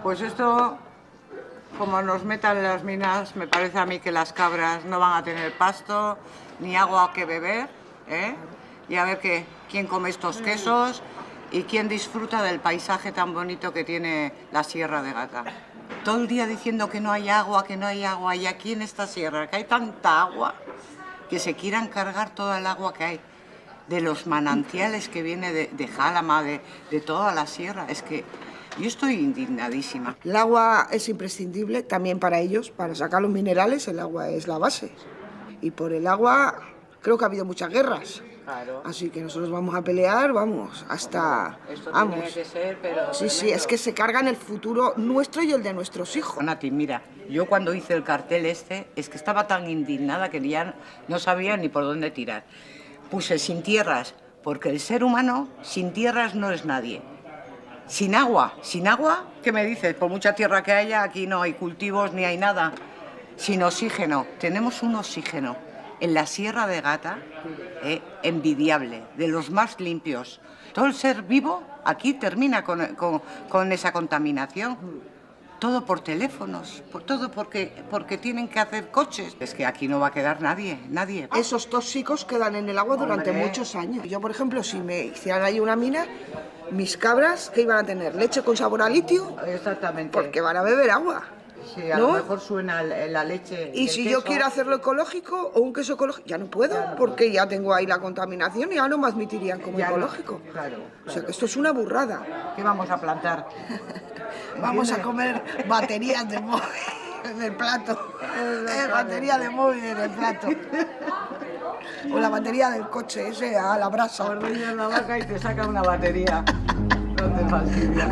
Pues esto, como nos metan en las minas, me parece a mí que las cabras no van a tener pasto ni agua que beber, ¿eh? Y a ver quién come estos quesos y quién disfruta del paisaje tan bonito que tiene la Sierra de Gata. Todo el día diciendo que no hay agua, que no hay agua, y aquí en esta sierra, que hay tanta agua, que se quieran cargar toda el agua que hay, de los manantiales que viene de Jálama, de toda la sierra. Es que yo estoy indignadísima. El agua es imprescindible también para ellos, para sacar los minerales. El agua es la base. Y por el agua creo que ha habido muchas guerras. Claro. Así que nosotros vamos a pelear, vamos, hasta... Esto vamos. tiene que ser, pero... Sí, es que se cargan el futuro nuestro y el de nuestros hijos. Nati, mira, yo cuando hice el cartel este, es que estaba tan indignada que ya no sabía ni por dónde tirar. Puse sin tierras, porque el ser humano sin tierras no es nadie. Sin agua, ¿qué me dices? Por mucha tierra que haya, aquí no hay cultivos ni hay nada. Sin oxígeno, tenemos un oxígeno en la Sierra de Gata, envidiable, de los más limpios. Todo el ser vivo aquí termina con esa contaminación. Todo por teléfonos, todo porque tienen que hacer coches. Es que aquí no va a quedar nadie. Esos tóxicos quedan en el agua durante muchos años. Yo, por ejemplo, si me hicieran ahí una mina, mis cabras, ¿qué iban a tener? ¿Leche con sabor a litio? Exactamente. Porque van a beber agua. Sí, a ¿no? lo mejor suena la leche. Y si yo quiero hacerlo ecológico o un queso ecológico, ya no puedo, porque ya tengo ahí la contaminación y ya no me admitirían como ecológico. Claro. O sea que esto es una burrada. ¿Qué vamos a plantar? Vamos a comer baterías de móvil en el plato. Batería de móvil en el plato. O la batería del coche, ese a la brasa. Ordeñas la vaca y te saca una batería. No te fastidia.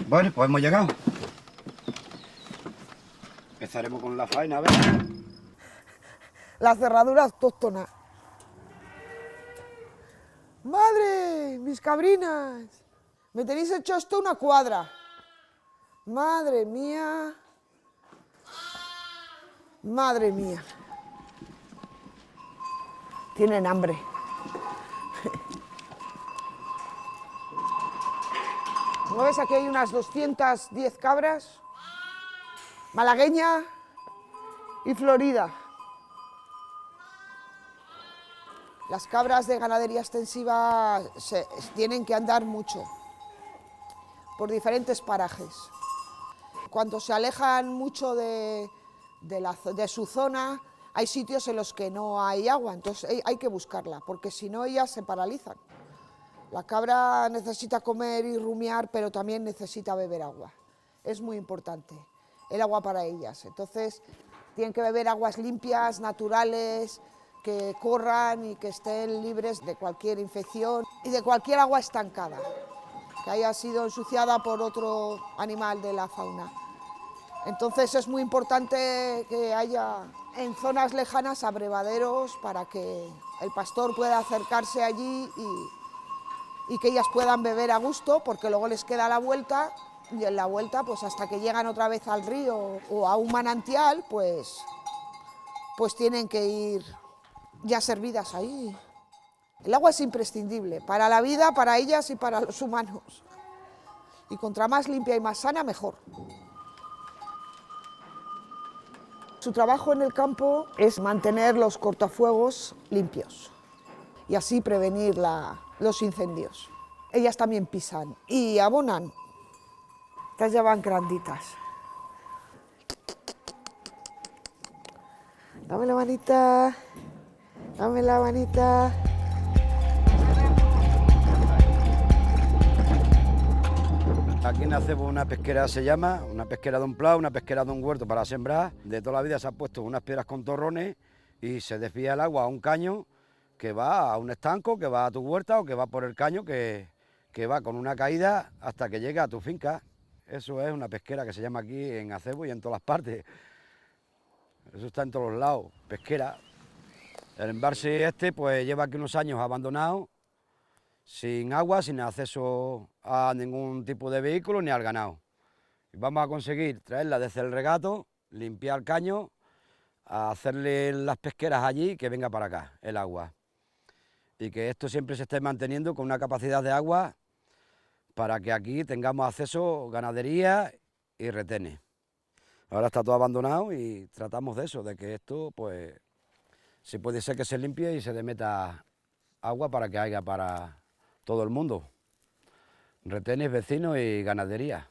Bueno, pues hemos llegado. Empezaremos con la faena, a ver. La cerradura autóctona. ¡Madre! ¡Mis cabrinas! Me tenéis hecho esto una cuadra. ¡Madre mía! ¡Madre mía! Tienen hambre. Como ves, aquí hay unas 210 cabras, malagueña y florida. Las cabras de ganadería extensiva tienen que andar mucho por diferentes parajes. Cuando se alejan mucho de su zona, hay sitios en los que no hay agua, entonces hay que buscarla, porque si no ellas se paralizan. La cabra necesita comer y rumiar, pero también necesita beber agua. Es muy importante el agua para ellas. Entonces, tienen que beber aguas limpias, naturales, que corran y que estén libres de cualquier infección y de cualquier agua estancada, que haya sido ensuciada por otro animal de la fauna. Entonces, es muy importante que haya en zonas lejanas abrevaderos para que el pastor pueda acercarse allí y que ellas puedan beber a gusto, porque luego les queda la vuelta, y en la vuelta, pues hasta que llegan otra vez al río o a un manantial, pues tienen que ir ya servidas ahí. El agua es imprescindible para la vida, para ellas y para los humanos. Y contra más limpia y más sana, mejor. Su trabajo en el campo es mantener los cortafuegos limpios y así prevenir los incendios. Ellas también pisan y abonan. Estas ya van granditas. Dame la manita, dame la manita. Aquí en Acebo una pesquera se llama, una pesquera de un plau, una pesquera de un huerto para sembrar. De toda la vida se han puesto unas piedras con torrones y se desvía el agua a un caño que va a un estanco, que va a tu huerta o que va por el caño que va con una caída hasta que llega a tu finca. Eso es una pesquera que se llama aquí en Acebo y en todas las partes. Eso está en todos los lados, pesquera. El embalse este pues lleva aquí unos años abandonado, sin agua, sin acceso a ningún tipo de vehículo ni al ganado. Y vamos a conseguir traerla desde el regato, limpiar el caño, a hacerle las pesqueras allí, que venga para acá el agua. Y que esto siempre se esté manteniendo con una capacidad de agua para que aquí tengamos acceso a ganadería y retenes. Ahora está todo abandonado y tratamos de eso, de que esto, pues, si puede ser que se limpie y se le meta agua para que haya para todo el mundo. Retenes, vecinos y ganadería.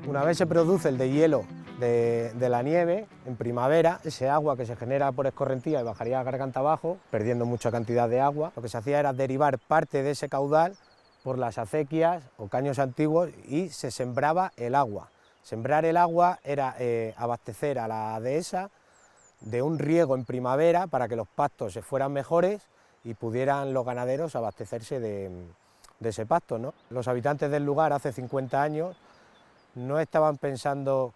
Una vez se produce el deshielo de la nieve, en primavera, ese agua que se genera por escorrentía y bajaría a garganta abajo, perdiendo mucha cantidad de agua, lo que se hacía era derivar parte de ese caudal por las acequias o caños antiguos y se sembraba el agua. Sembrar el agua era abastecer a la dehesa de un riego en primavera para que los pastos se fueran mejores y pudieran los ganaderos abastecerse de ese pasto, ¿no? Los habitantes del lugar hace 50 años no estaban pensando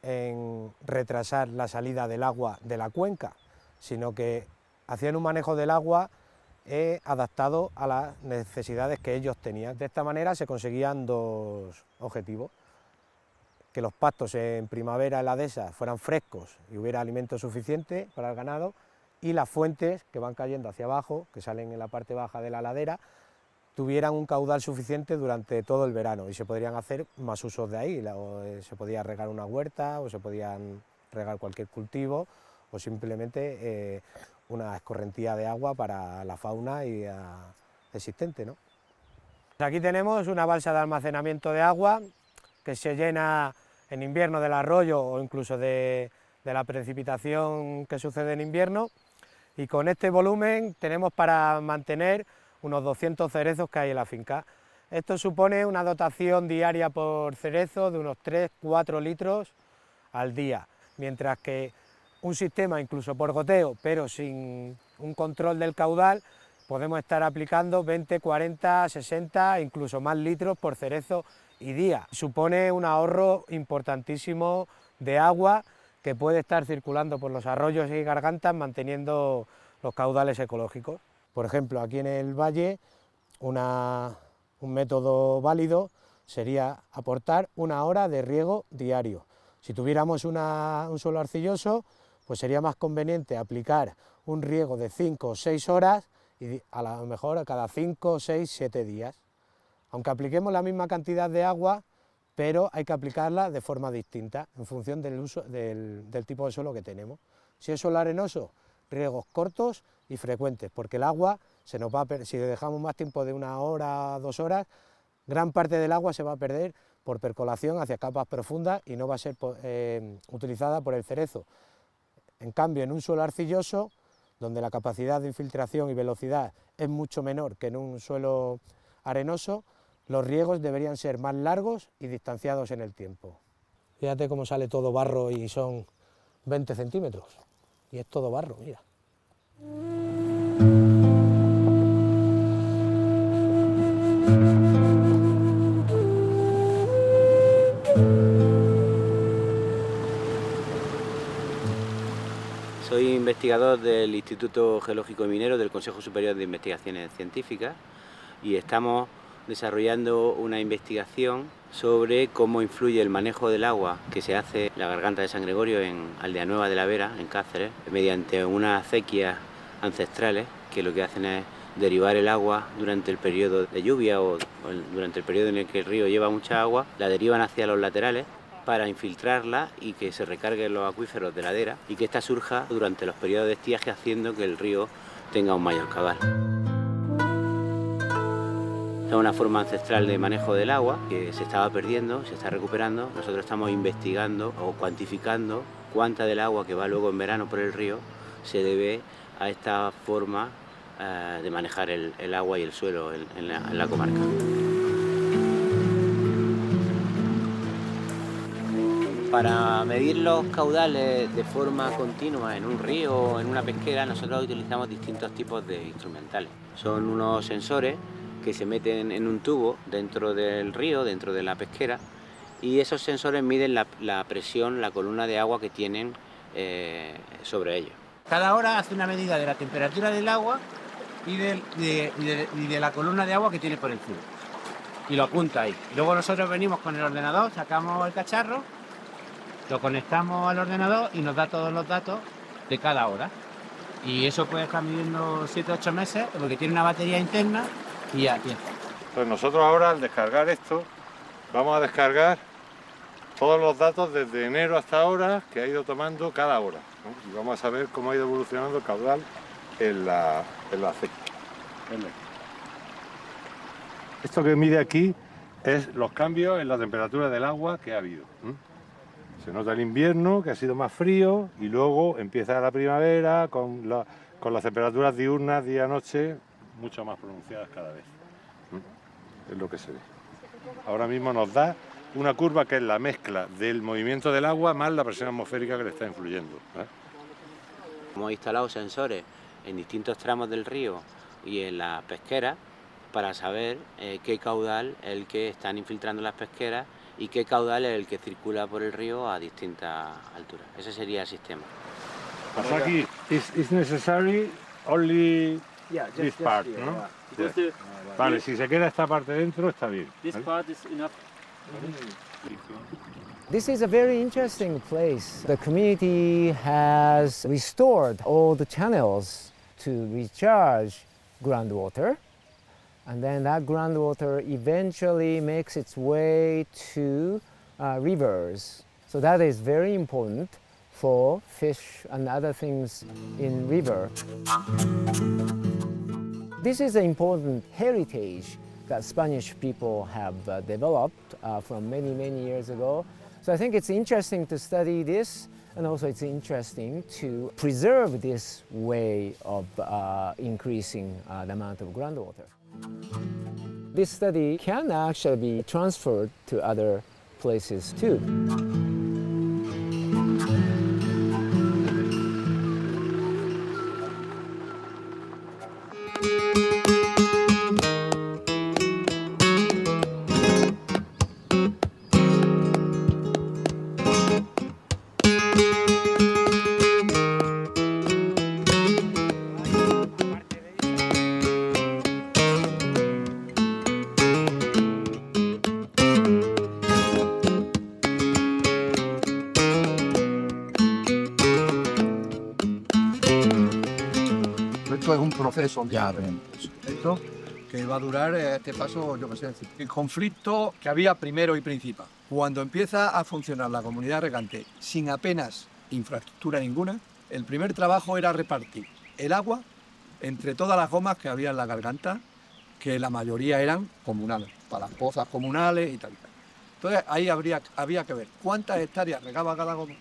en retrasar la salida del agua de la cuenca, sino que hacían un manejo del agua adaptado a las necesidades que ellos tenían. De esta manera se conseguían dos objetivos: que los pastos en primavera en la dehesa fueran frescos y hubiera alimento suficiente para el ganado, y las fuentes que van cayendo hacia abajo, que salen en la parte baja de la ladera, tuvieran un caudal suficiente durante todo el verano y se podrían hacer más usos de ahí. Se podía regar una huerta o se podían regar cualquier cultivo o simplemente una escorrentía de agua para la fauna existente, ¿no? Aquí tenemos una balsa de almacenamiento de agua que se llena en invierno del arroyo o incluso de la precipitación que sucede en invierno, y con este volumen tenemos para mantener unos 200 cerezos que hay en la finca. Esto supone una dotación diaria por cerezo de unos 3-4 litros al día, mientras que un sistema incluso por goteo, pero sin un control del caudal, podemos estar aplicando 20, 40, 60, incluso más litros por cerezo y día. Supone un ahorro importantísimo de agua que puede estar circulando por los arroyos y gargantas manteniendo los caudales ecológicos. Por ejemplo, aquí en el valle, un método válido sería aportar 1 hora de riego diario. Si tuviéramos un suelo arcilloso, pues sería más conveniente aplicar un riego de 5 o 6 horas y a lo mejor a cada 5, 6, 7 días. Aunque apliquemos la misma cantidad de agua, pero hay que aplicarla de forma distinta en función del tipo de suelo que tenemos. Si es suelo arenoso, riegos cortos y frecuentes, porque el agua se nos va si dejamos más tiempo de 1 hora, 2 horas, gran parte del agua se va a perder por percolación hacia capas profundas y no va a ser utilizada por el cerezo. En cambio, en un suelo arcilloso, donde la capacidad de infiltración y velocidad es mucho menor que en un suelo arenoso, los riegos deberían ser más largos y distanciados en el tiempo. Fíjate cómo sale todo barro y son 20 centímetros. Y es todo barro, mira. Soy investigador del Instituto Geológico y Minero del Consejo Superior de Investigaciones Científicas y estamos desarrollando una investigación sobre cómo influye el manejo del agua que se hace en la garganta de San Gregorio, en Aldea Nueva de la Vera, en Cáceres, mediante unas acequias ancestrales que lo que hacen es derivar el agua durante el periodo de lluvia o durante el periodo en el que el río lleva mucha agua, la derivan hacia los laterales para infiltrarla y que se recarguen los acuíferos de ladera y que ésta surja durante los periodos de estiaje, haciendo que el río tenga un mayor caudal. Es una forma ancestral de manejo del agua que se estaba perdiendo, se está recuperando. Nosotros estamos investigando o cuantificando cuánta del agua que va luego en verano por el río se debe a esta forma de manejar el agua y el suelo en la comarca. Para medir los caudales de forma continua en un río o en una pesquera, nosotros utilizamos distintos tipos de instrumentales. Son unos sensores que se meten en un tubo dentro del río, dentro de la pesquera, y esos sensores miden la presión, la columna de agua que tienen sobre ellos. Cada hora hace una medida de la temperatura del agua y de la columna de agua que tiene por encima. Y lo apunta ahí. Luego nosotros venimos con el ordenador, sacamos el cacharro, lo conectamos al ordenador y nos da todos los datos de cada hora. Y eso puede estar midiendo 7 o 8 meses porque tiene una batería interna y ya tiene. Pues nosotros ahora al descargar esto vamos a descargar todos los datos desde enero hasta ahora que ha ido tomando cada hora, ¿no? Y vamos a saber cómo ha ido evolucionando el caudal en la acequia. Esto que mide aquí es los cambios en la temperatura del agua que ha habido. Se nota el invierno, que ha sido más frío, y luego empieza la primavera con las temperaturas diurnas, día-noche, mucho más pronunciadas cada vez. Es lo que se ve. Ahora mismo nos da una curva que es la mezcla del movimiento del agua más la presión atmosférica que le está influyendo. Hemos instalado sensores en distintos tramos del río y en las pesqueras para saber qué caudal es el que están infiltrando las pesqueras y qué caudal es el que circula por el río a distintas alturas. Ese sería el sistema. Pues aquí es necessary only this part, ¿no? Yeah. Vale, si se queda esta parte dentro está bien. ¿Vale? This is a very interesting place. The community has restored all the channels to recharge groundwater, and then that groundwater eventually makes its way to rivers. So that is very important for fish and other things in river. This is an important heritage that Spanish people have developed from many, many years ago. So I think it's interesting to study this, and also it's interesting to preserve this way of increasing the amount of groundwater. This study can actually be transferred to other places too. Esto es un proceso ya esto que va a durar este paso, yo qué sé, el conflicto que había primero y principal. Cuando empieza a funcionar la comunidad regante sin apenas infraestructura ninguna, el primer trabajo era repartir el agua entre todas las gomas que había en la garganta, que la mayoría eran comunales, para las pozas comunales y tal. Entonces ahí había que ver cuántas hectáreas regaba cada goma,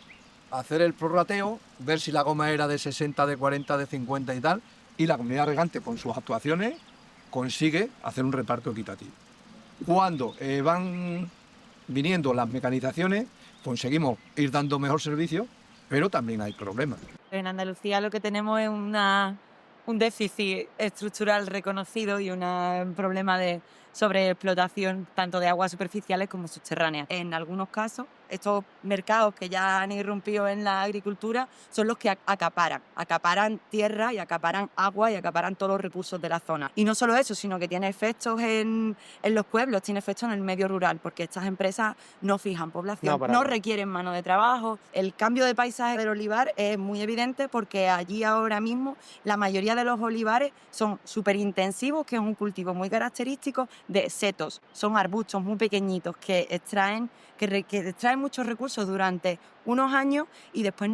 hacer el prorrateo, ver si la goma era de 60, de 40, de 50 y tal, y la comunidad regante con sus actuaciones consigue hacer un reparto equitativo. Cuando van viniendo las mecanizaciones, conseguimos ir dando mejor servicio, pero también hay problemas. En Andalucía lo que tenemos es un déficit estructural reconocido y un problema de sobreexplotación tanto de aguas superficiales como subterráneas. En algunos casos, estos mercados que ya han irrumpido en la agricultura son los que acaparan tierra y acaparan agua y acaparan todos los recursos de la zona. Y no solo eso, sino que tiene efectos en los pueblos, tiene efectos en el medio rural, porque estas empresas no fijan población, no requieren mano de trabajo. El cambio de paisaje del olivar es muy evidente porque allí ahora mismo la mayoría de los olivares son súper intensivos, que es un cultivo muy característico de setos. Son arbustos muy pequeñitos que extraen muchos recursos durante unos años y después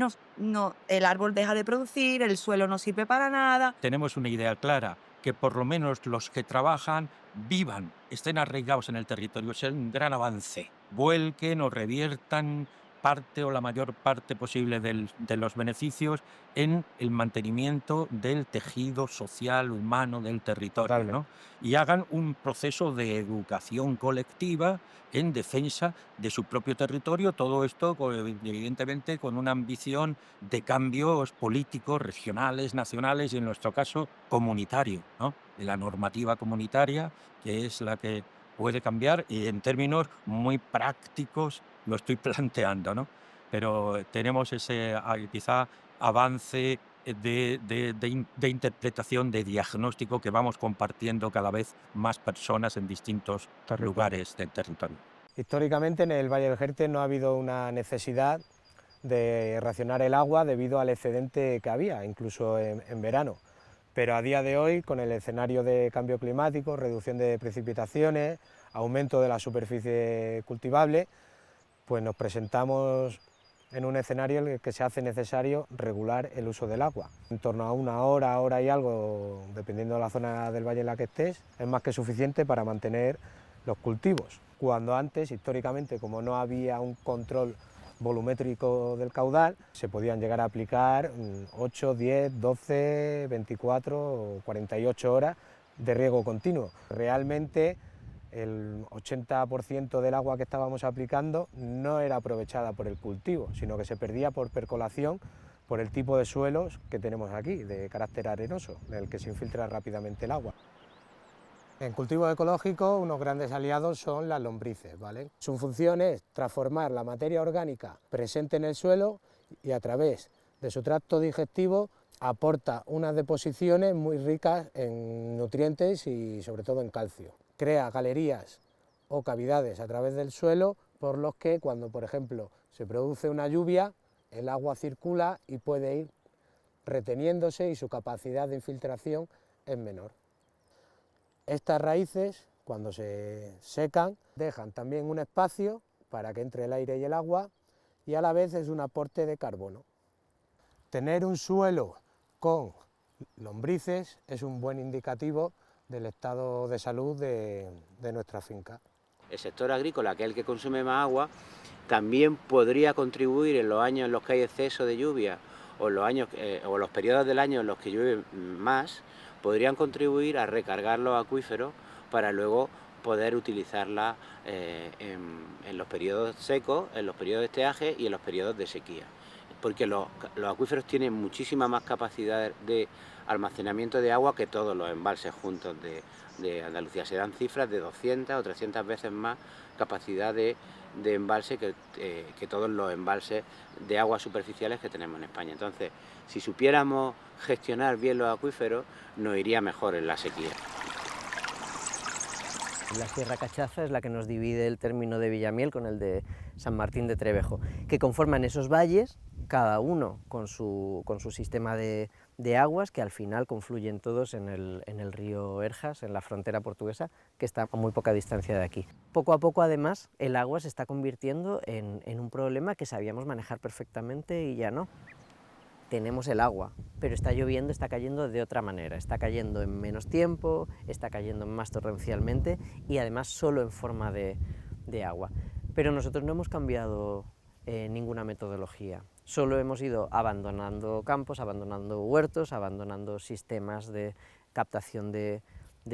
el árbol deja de producir, el suelo no sirve para nada. Tenemos una idea clara que por lo menos los que trabajan vivan, estén arraigados en el territorio. Es un gran avance. Vuelquen o reviertan parte o la mayor parte posible de los beneficios en el mantenimiento del tejido social humano del territorio, ¿no? Y hagan un proceso de educación colectiva en defensa de su propio territorio, todo esto evidentemente con una ambición de cambios políticos, regionales, nacionales y en nuestro caso comunitario, ¿no? De la normativa comunitaria, que es la que puede cambiar, y en términos muy prácticos lo estoy planteando, ¿no? Pero tenemos ese quizá avance de interpretación, de diagnóstico que vamos compartiendo cada vez más personas en distintos lugares del territorio. Históricamente en el Valle del Jerte no ha habido una necesidad de racionar el agua debido al excedente que había, incluso en verano. Pero a día de hoy, con el escenario de cambio climático, reducción de precipitaciones, aumento de la superficie cultivable, pues nos presentamos en un escenario en el que se hace necesario regular el uso del agua. En torno a una hora y algo, dependiendo de la zona del valle en la que estés, es más que suficiente para mantener los cultivos. Cuando antes, históricamente, como no había un control volumétrico del caudal, se podían llegar a aplicar 8, 10, 12, 24 o 48 horas de riego continuo. Realmente el 80% del agua que estábamos aplicando no era aprovechada por el cultivo, sino que se perdía por percolación por el tipo de suelos que tenemos aquí, de carácter arenoso, en el que se infiltra rápidamente el agua. En cultivos ecológicos, unos grandes aliados son las lombrices, ¿vale? Su función es transformar la materia orgánica presente en el suelo y a través de su tracto digestivo aporta unas deposiciones muy ricas en nutrientes y sobre todo en calcio. Crea galerías o cavidades a través del suelo por los que cuando, por ejemplo, se produce una lluvia, el agua circula y puede ir reteniéndose y su capacidad de infiltración es menor. Estas raíces, cuando se secan, dejan también un espacio para que entre el aire y el agua y a la vez es un aporte de carbono. Tener un suelo con lombrices es un buen indicativo del estado de salud de nuestra finca. El sector agrícola, que es el que consume más agua, también podría contribuir en los años en los que hay exceso de lluvia o en los años o los periodos del año en los que llueve más, podrían contribuir a recargar los acuíferos para luego poder utilizarla en los periodos secos, en los periodos de estiaje y en los periodos de sequía. Porque los acuíferos tienen muchísima más capacidad de almacenamiento de agua que todos los embalses juntos de Andalucía. Se dan cifras de 200 o 300 veces más capacidad de embalse que todos los embalses de aguas superficiales que tenemos en España. Entonces, si supiéramos gestionar bien los acuíferos, nos iría mejor en la sequía. La Sierra Cachaza es la que nos divide el término de Villamiel con el de San Martín de Trevejo, que conforman esos valles, cada uno con su sistema de aguas, que al final confluyen todos en el río Erjas, en la frontera portuguesa, que está a muy poca distancia de aquí. Poco a poco, además, el agua se está convirtiendo en un problema que sabíamos manejar perfectamente y ya no. Tenemos el agua, pero está lloviendo, está cayendo de otra manera, está cayendo en menos tiempo, está cayendo más torrencialmente y además solo en forma de agua. Pero nosotros no hemos cambiado ninguna metodología, solo hemos ido abandonando campos, abandonando huertos, abandonando sistemas de captación de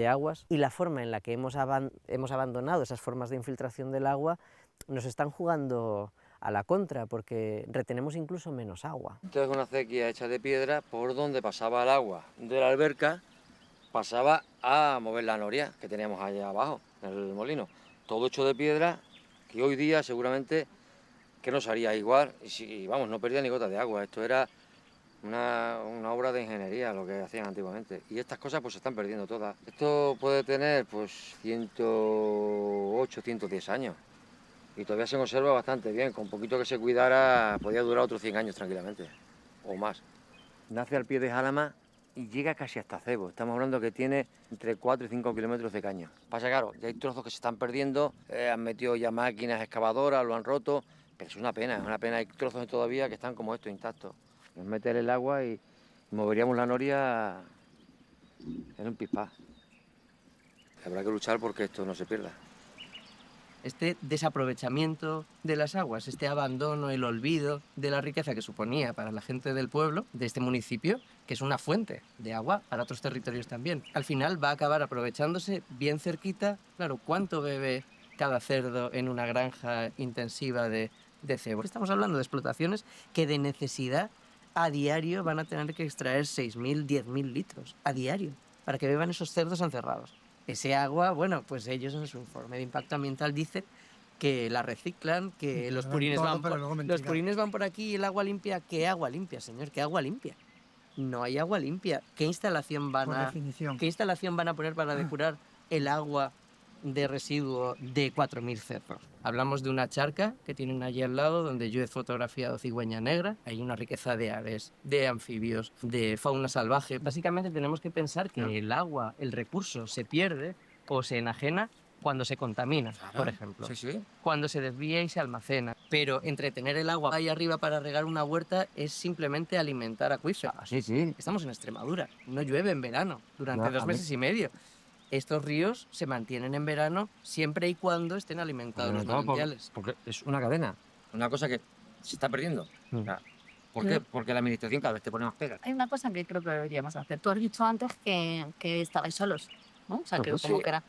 aguas, y la forma en la que hemos abandonado esas formas de infiltración del agua nos están jugando a la contra, porque retenemos incluso menos agua. Entonces, una acequia hecha de piedra, por donde pasaba el agua de la alberca, pasaba a mover la noria que teníamos allá abajo, en el molino. Todo hecho de piedra, que hoy día seguramente que no sería igual, y vamos, no perdía ni gota de agua. Esto era una obra de ingeniería, lo que hacían antiguamente. Y estas cosas pues se están perdiendo todas. Esto puede tener pues 108, 110 años. Y todavía se conserva bastante bien, con poquito que se cuidara podía durar otros 100 años tranquilamente, o más. Nace al pie de Jalama y llega casi hasta Cebo. Estamos hablando que tiene entre 4 y 5 kilómetros de caño. Pasa claro, ya hay trozos que se están perdiendo, han metido ya máquinas excavadoras, lo han roto, pero es una pena, hay trozos todavía que están como estos intactos. Nos meter el agua y moveríamos la noria en un pispás. Habrá que luchar porque esto no se pierda. Este desaprovechamiento de las aguas, este abandono, el olvido de la riqueza que suponía para la gente del pueblo, de este municipio, que es una fuente de agua para otros territorios también, al final va a acabar aprovechándose bien cerquita. Claro, ¿cuánto bebe cada cerdo en una granja intensiva de cebo? Estamos hablando de explotaciones que de necesidad a diario van a tener que extraer 6.000, 10.000 litros a diario para que beban esos cerdos encerrados. Ese agua, bueno, pues ellos en su informe de impacto ambiental dicen que la reciclan, que los purines van por aquí y el agua limpia. ¿Qué agua limpia, señor? ¿Qué agua limpia? No hay agua limpia. ¿Qué instalación van a poner para depurar el agua de residuo de 4.000 cerdos? Hablamos de una charca que tienen allí al lado donde yo he fotografiado cigüeña negra. Hay una riqueza de aves, de anfibios, de fauna salvaje. Básicamente tenemos que pensar que el agua, el recurso, se pierde o se enajena cuando se contamina, por ejemplo. Cuando se desvía y se almacena. Pero entretener el agua ahí arriba para regar una huerta es simplemente alimentar acuíferos. Estamos en Extremadura. No llueve en verano durante 2 meses y medio. Estos ríos se mantienen en verano siempre y cuando estén alimentados los manantiales. Porque es una cadena, una cosa que se está perdiendo. O sea, ¿por qué? Porque la administración cada vez te pone más pegas. Hay una cosa que creo que deberíamos hacer. Tú has dicho antes que estabais solos, ¿no? O sea, que como que era...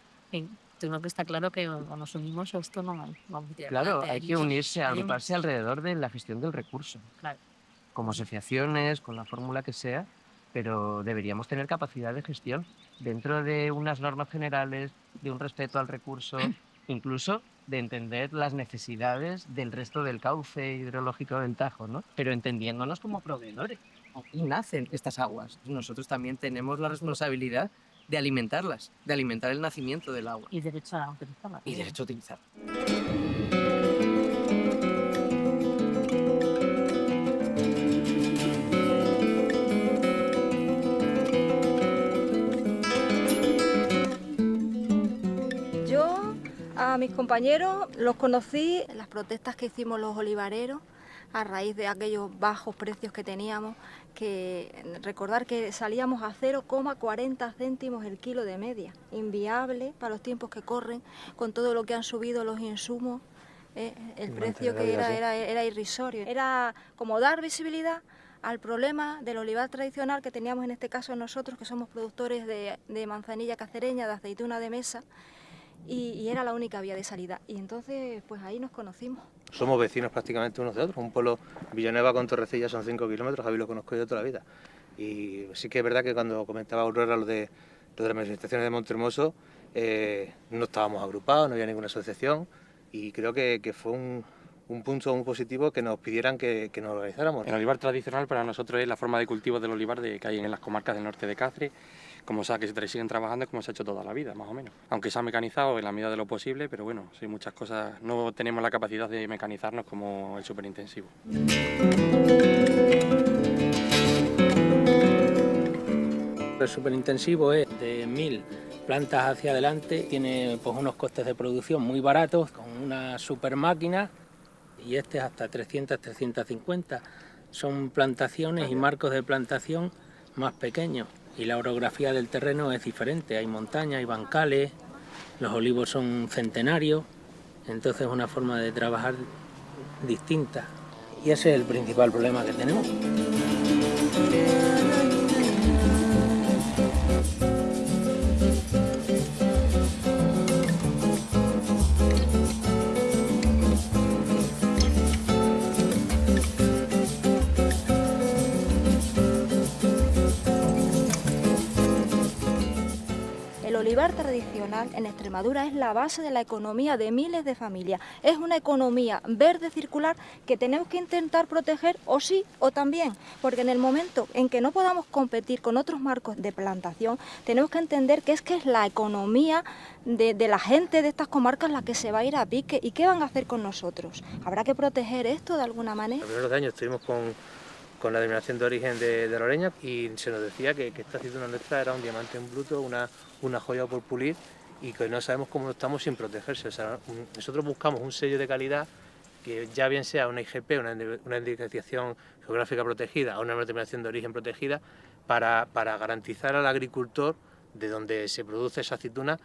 Tengo que estar claro que o nos unimos o esto no vamos a tirar. Claro, hay que unirse, agruparse alrededor de la gestión del recurso. Claro. Como asociaciones, con la fórmula que sea, pero deberíamos tener capacidad de gestión dentro de unas normas generales, de un respeto al recurso, incluso de entender las necesidades del resto del cauce hidrológico del Tajo, ¿no? Pero entendiéndonos como proveedores. Aquí nacen estas aguas. Nosotros también tenemos la responsabilidad de alimentarlas, de alimentar el nacimiento del agua. Y derecho a utilizarla. Y derecho a utilizarla. Yo a mis compañeros los conocí en las protestas que hicimos los olivareros a raíz de aquellos bajos precios que teníamos, que recordar que salíamos a 0,40 céntimos el kilo de media, inviable para los tiempos que corren, con todo lo que han subido los insumos, el precio que era irrisorio. Era como dar visibilidad al problema del olivar tradicional que teníamos en este caso nosotros, que somos productores de manzanilla cacereña, de aceituna de mesa, y era la única vía de salida. Y entonces, pues ahí nos conocimos. Somos vecinos prácticamente unos de otros. Un pueblo, Villanueva con Torrecilla son 5 kilómetros, Javi lo conozco yo de toda la vida. Y sí que es verdad que cuando comentaba Aurora lo de las manifestaciones de Montehermoso, no estábamos agrupados, no había ninguna asociación, y creo que fue un punto muy positivo que nos pidieran que nos organizáramos. El olivar tradicional para nosotros es la forma de cultivo del olivar que hay en las comarcas del norte de Cáceres, como sea que se siguen trabajando como se ha hecho toda la vida, más o menos. Aunque se ha mecanizado en la medida de lo posible, pero bueno, sí, muchas cosas no tenemos la capacidad de mecanizarnos como el superintensivo. El superintensivo es de 1000 plantas hacia adelante, tiene pues unos costes de producción muy baratos, con una super máquina, y este es hasta 300, 350. Son plantaciones y marcos de plantación más pequeños, y la orografía del terreno es diferente, hay montañas, hay bancales, los olivos son centenarios, entonces es una forma de trabajar distinta, y ese es el principal problema que tenemos. El olivar tradicional en Extremadura es la base de la economía de miles de familias. Es una economía verde circular que tenemos que intentar proteger o sí o también, porque en el momento en que no podamos competir con otros marcos de plantación, tenemos que entender que es la economía de la gente de estas comarcas la que se va a ir a pique. ¿Y qué van a hacer con nosotros? ¿Habrá que proteger esto de alguna manera? Los primeros años estuvimos con la denominación de origen de Loreña, y se nos decía que esta aceituna nuestra era un diamante en bruto, una joya por pulir, y que no sabemos cómo estamos sin protegerse. O sea, nosotros buscamos un sello de calidad que ya bien sea una IGP, una indicación geográfica protegida o una denominación de origen protegida, para garantizar al agricultor de donde se produce esa aceituna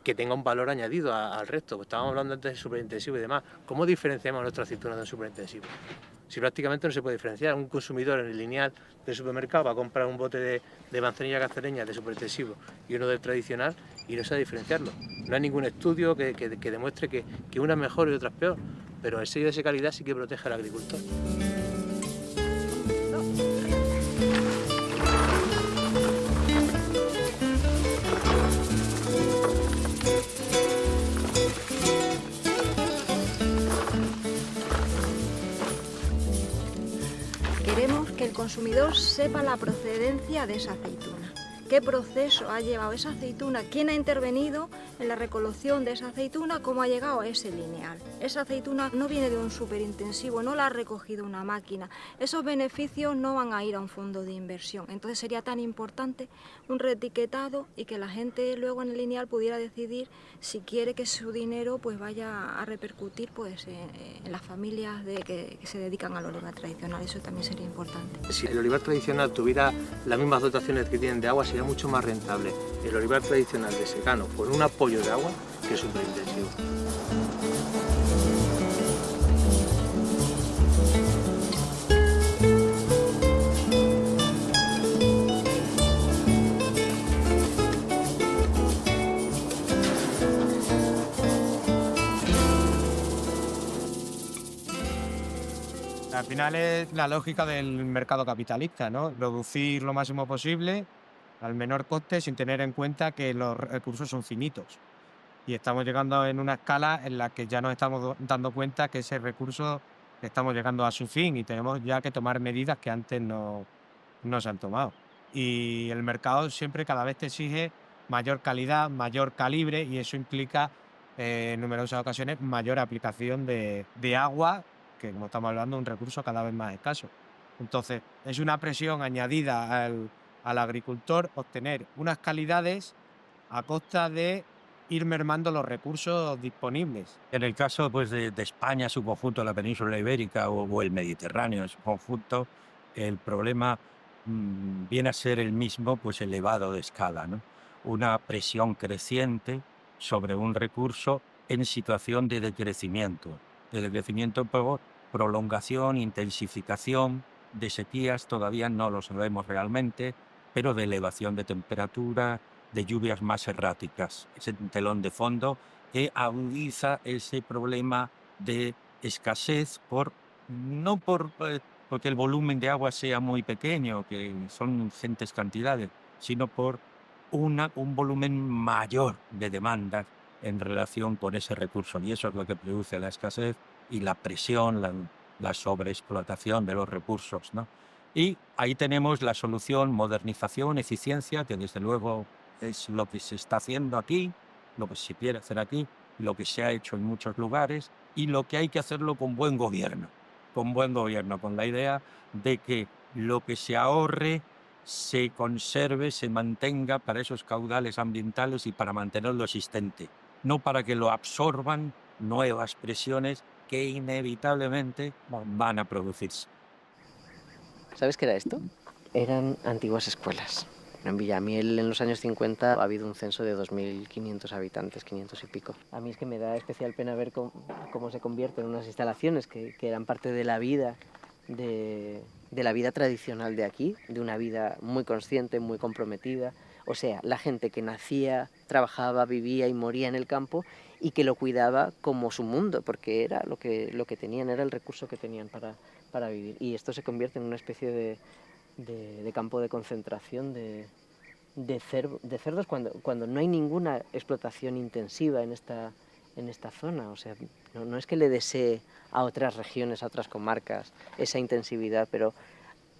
que tenga un valor añadido al resto. Pues estábamos hablando antes de superintensivo y demás. ¿Cómo diferenciamos nuestra aceituna de un superintensivo? Si prácticamente no se puede diferenciar. Un consumidor en el lineal del supermercado va a comprar un bote de manzanilla cacereña de superintensivo y uno del tradicional y no sabe diferenciarlo. No hay ningún estudio que demuestre que una es mejor y otra es peor, pero el sello de esa calidad sí que protege al agricultor. Queremos que el consumidor sepa la procedencia de esa aceituna. ¿Qué proceso ha llevado esa aceituna? ¿Quién ha intervenido en la recolección de esa aceituna? ¿Cómo ha llegado a ese lineal? Esa aceituna no viene de un superintensivo, no la ha recogido una máquina. Esos beneficios no van a ir a un fondo de inversión. Entonces sería tan importante un reetiquetado y que la gente luego en el lineal pudiera decidir si quiere que su dinero pues vaya a repercutir pues en las familias que se dedican al olivar tradicional. Eso también sería importante. Si el olivar tradicional tuviera las mismas dotaciones que tienen de agua, sería mucho más rentable el olivar tradicional de secano con un apoyo de agua que el superintensivo. Al final es la lógica del mercado capitalista, ¿no? Producir lo máximo posible al menor coste sin tener en cuenta que los recursos son finitos. Y estamos llegando en una escala en la que ya nos estamos dando cuenta que ese recurso estamos llegando a su fin y tenemos ya que tomar medidas que antes no se han tomado. Y el mercado siempre cada vez te exige mayor calidad, mayor calibre y eso implica en numerosas ocasiones mayor aplicación de agua, que como estamos hablando, un recurso cada vez más escaso. Entonces, es una presión añadida al agricultor obtener unas calidades a costa de ir mermando los recursos disponibles. En el caso pues, de España, su conjunto, la península ibérica o el Mediterráneo en su conjunto, el problema viene a ser el mismo, pues elevado de escala, ¿no? Una presión creciente sobre un recurso en situación de decrecimiento por prolongación, intensificación de sequías, todavía no lo sabemos realmente, pero de elevación de temperatura, de lluvias más erráticas. Ese telón de fondo que agudiza ese problema de escasez no porque el volumen de agua sea muy pequeño, que son ingentes cantidades, sino por un volumen mayor de demanda en relación con ese recurso. Y eso es lo que produce la escasez y la presión, la sobreexplotación de los recursos, ¿no? Y ahí tenemos la solución: modernización, eficiencia, que desde luego es lo que se está haciendo aquí, lo que se quiere hacer aquí, lo que se ha hecho en muchos lugares y lo que hay que hacerlo con buen gobierno, con la idea de que lo que se ahorre se conserve, se mantenga para esos caudales ambientales y para mantener lo existente, no para que lo absorban nuevas presiones que inevitablemente van a producirse. ¿Sabes qué era esto? Eran antiguas escuelas. En Villamiel en los años 50 ha habido un censo de 2.500 habitantes, 500 y pico. A mí es que me da especial pena ver cómo se convierten unas instalaciones que eran parte de la vida, de la vida tradicional de aquí, de una vida muy consciente, muy comprometida. O sea, la gente que nacía, trabajaba, vivía y moría en el campo y que lo cuidaba como su mundo, porque era lo que tenían, era el recurso que tenían para vivir. Y esto se convierte en una especie de campo de concentración de cerdos cuando no hay ninguna explotación intensiva en esta zona. O sea, no es que le desee a otras regiones, a otras comarcas esa intensividad, pero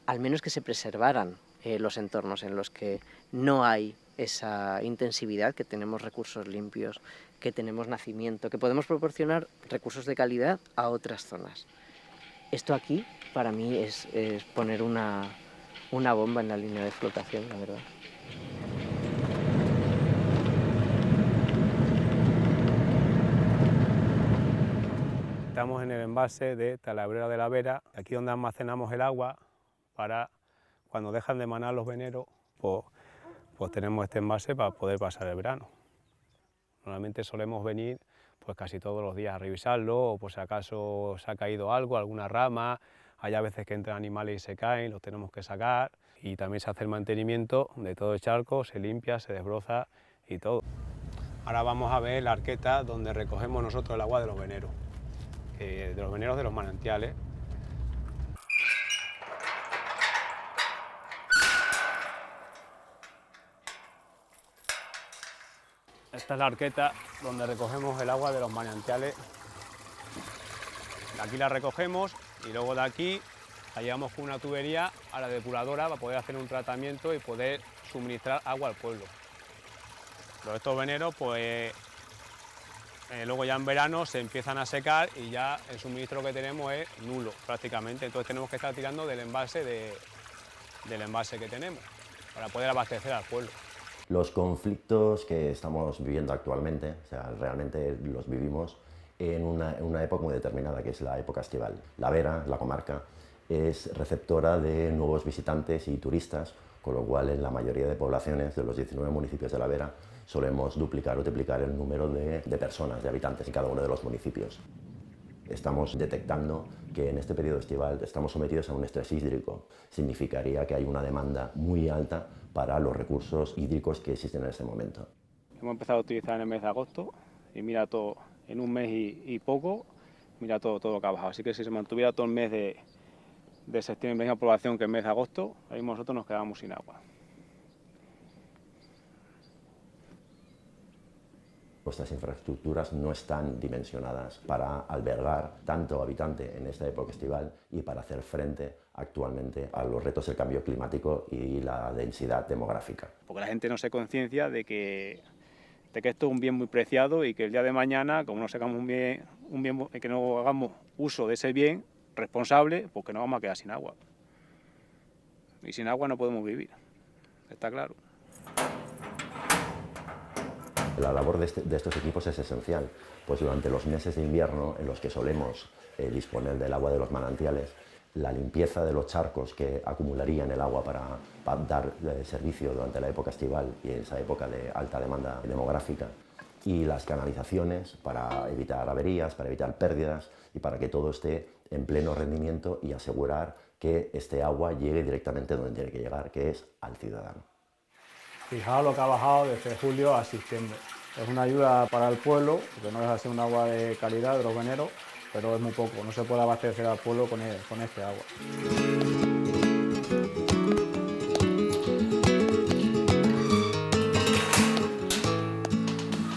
al menos que se preservaran los entornos en los que no hay esa intensividad, que tenemos recursos limpios, que tenemos nacimiento, que podemos proporcionar recursos de calidad a otras zonas. Esto aquí, para mí, es poner una bomba en la línea de flotación, la verdad. Estamos en el embalse de Talabrera de la Vera, aquí donde almacenamos el agua para cuando dejan de manar los veneros, pues pues tenemos este envase para poder pasar el verano. Normalmente solemos venir pues casi todos los días a revisarlo, o por si acaso se ha caído algo, alguna rama, hay a veces que entran animales y se caen, los tenemos que sacar, y también se hace el mantenimiento de todo el charco, se limpia, se desbroza y todo. Ahora vamos a ver la arqueta donde recogemos nosotros el agua de los veneros, de los manantiales. Esta es la arqueta donde recogemos el agua de los manantiales. De aquí la recogemos y luego de aquí la llevamos con una tubería a la depuradora para poder hacer un tratamiento y poder suministrar agua al pueblo. Pero estos veneros, pues luego ya en verano se empiezan a secar y ya el suministro que tenemos es nulo prácticamente. Entonces tenemos que estar tirando del envase que tenemos para poder abastecer al pueblo. Los conflictos que estamos viviendo actualmente, o sea, realmente los vivimos en una época muy determinada, que es la época estival. La Vera, la comarca, es receptora de nuevos visitantes y turistas, con lo cual en la mayoría de poblaciones de los 19 municipios de la Vera solemos duplicar o triplicar el número de personas, de habitantes en cada uno de los municipios. Estamos detectando que en este periodo estival estamos sometidos a un estrés hídrico. Significaría que hay una demanda muy alta para los recursos hídricos que existen en este momento. Hemos empezado a utilizar en el mes de agosto y mira todo, en un mes y poco, mira todo lo que ha bajado. Así que si se mantuviera todo el mes de septiembre, la misma población que el mes de agosto, ahí nosotros nos quedamos sin agua. Nuestras infraestructuras no están dimensionadas para albergar tanto habitante en esta época estival y para hacer frente actualmente a los retos del cambio climático y la densidad demográfica. Porque la gente no se conciencia de que esto es un bien muy preciado y que el día de mañana, como no sacamos un bien que no hagamos uso de ese bien responsable, pues que nos vamos a quedar sin agua. Y sin agua no podemos vivir, está claro. La labor de estos equipos es esencial, pues durante los meses de invierno en los que solemos disponer del agua de los manantiales, la limpieza de los charcos que acumularían el agua para dar servicio durante la época estival y esa época de alta demanda demográfica, y las canalizaciones para evitar averías, para evitar pérdidas y para que todo esté en pleno rendimiento y asegurar que este agua llegue directamente donde tiene que llegar, que es al ciudadano. Fijaos lo que ha bajado desde julio a septiembre. Es una ayuda para el pueblo, porque no deja de ser un agua de calidad de los veneros, pero es muy poco, no se puede abastecer al pueblo con este agua.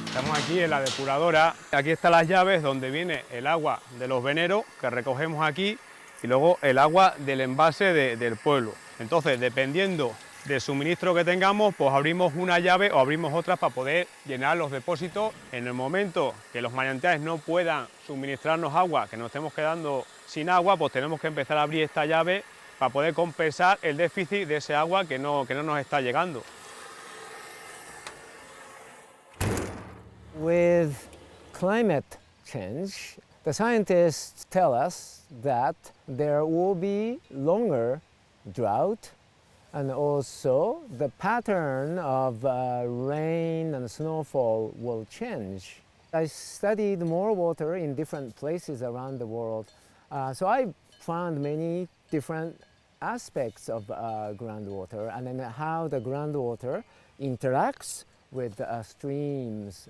Estamos aquí en la depuradora, aquí están las llaves donde viene el agua de los veneros que recogemos aquí y luego el agua del envase del pueblo. Entonces, dependiendo del suministro que tengamos, pues abrimos una llave o abrimos otras para poder llenar los depósitos. En el momento que los manantiales no puedan suministrarnos agua, que nos estemos quedando sin agua, pues tenemos que empezar a abrir esta llave para poder compensar el déficit de ese agua que no nos está llegando. With climate change, the scientists tell us that there will be longer drought, and also the pattern of rain and snowfall will change. I studied more water in different places around the world, so I found many different aspects of groundwater and then how the groundwater interacts with streams,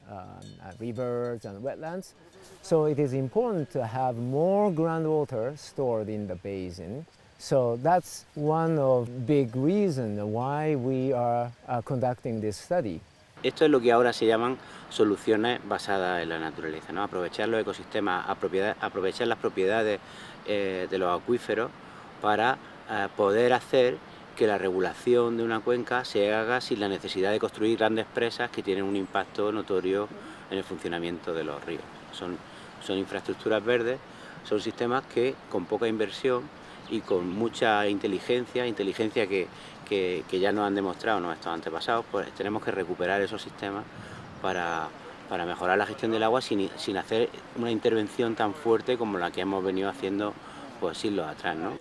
rivers and wetlands. So it is important to have more groundwater stored in the basin. So that's one of big reasons why we are conducting this study. Esto es lo que ahora se llaman soluciones basadas en la naturaleza, ¿no? Aprovechar los ecosistemas, aprovechar las propiedades de los acuíferos para poder hacer que la regulación de una cuenca se haga sin la necesidad de construir grandes presas que tienen un impacto notorio en el funcionamiento de los ríos. Son infraestructuras verdes, son sistemas que con poca inversión y con mucha inteligencia que ya nos han demostrado nuestros antepasados, pues tenemos que recuperar esos sistemas para mejorar la gestión del agua sin hacer una intervención tan fuerte como la que hemos venido haciendo pues siglos atrás, ¿no?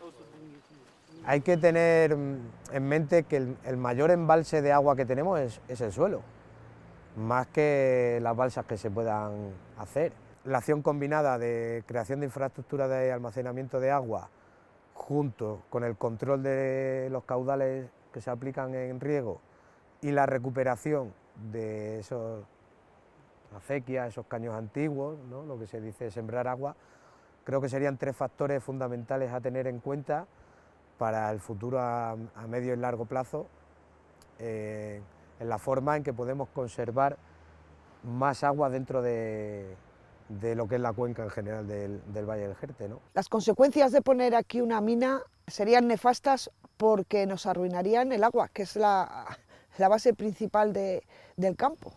Hay que tener en mente que el mayor embalse de agua que tenemos es el suelo, más que las balsas que se puedan hacer. La acción combinada de creación de infraestructura de almacenamiento de agua junto con el control de los caudales que se aplican en riego y la recuperación de esos acequias, esos caños antiguos, ¿no? Lo que se dice sembrar agua, creo que serían 3 factores fundamentales a tener en cuenta para el futuro a medio y largo plazo, en la forma en que podemos conservar más agua dentro de lo que es la cuenca en general del Valle del Jerte, ¿no? Las consecuencias de poner aquí una mina serían nefastas porque nos arruinarían el agua, que es la base principal del campo.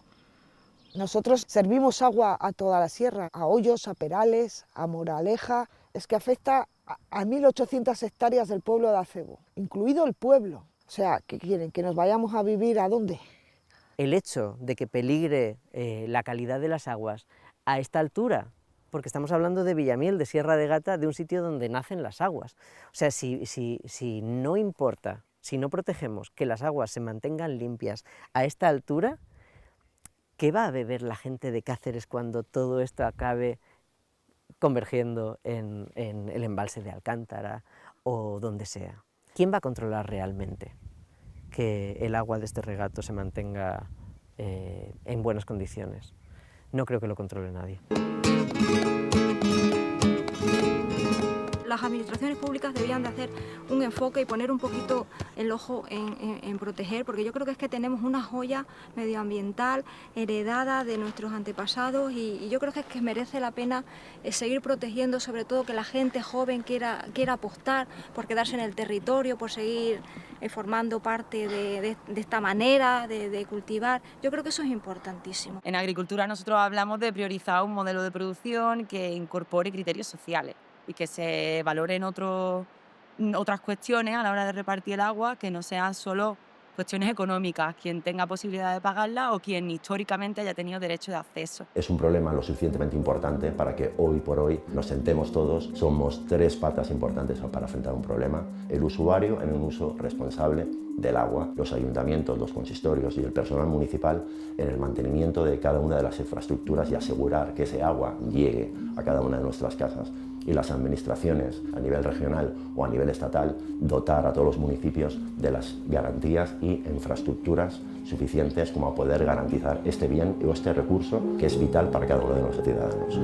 Nosotros servimos agua a toda la sierra, a Hoyos, a Perales, a Moraleja. Es que afecta a 1.800 hectáreas del pueblo de Acebo, incluido el pueblo. O sea, ¿qué quieren? ¿Que nos vayamos a vivir a dónde? El hecho de que peligre la calidad de las aguas a esta altura, porque estamos hablando de Villamiel, de Sierra de Gata, de un sitio donde nacen las aguas. O sea, si no importa, si no protegemos que las aguas se mantengan limpias a esta altura, ¿qué va a beber la gente de Cáceres cuando todo esto acabe convergiendo en el embalse de Alcántara o donde sea? ¿Quién va a controlar realmente que el agua de este regato se mantenga en buenas condiciones? No creo que lo controle nadie. Las administraciones públicas debían de hacer un enfoque y poner un poquito el ojo en proteger, porque yo creo que es que tenemos una joya medioambiental heredada de nuestros antepasados y yo creo que es que merece la pena seguir protegiendo, sobre todo que la gente joven quiera apostar por quedarse en el territorio, por seguir formando parte de esta manera de cultivar. Yo creo que eso es importantísimo. En agricultura nosotros hablamos de priorizar un modelo de producción que incorpore criterios sociales y que se valoren otras cuestiones a la hora de repartir el agua que no sean solo cuestiones económicas, quien tenga posibilidad de pagarla o quien históricamente haya tenido derecho de acceso. Es un problema lo suficientemente importante para que hoy por hoy nos sentemos todos. Somos 3 patas importantes para afrontar un problema. El usuario en un uso responsable del agua, los ayuntamientos, los consistorios y el personal municipal en el mantenimiento de cada una de las infraestructuras y asegurar que ese agua llegue a cada una de nuestras casas. Y las administraciones a nivel regional o a nivel estatal dotar a todos los municipios de las garantías y infraestructuras suficientes como a poder garantizar este bien o este recurso que es vital para cada uno de los ciudadanos.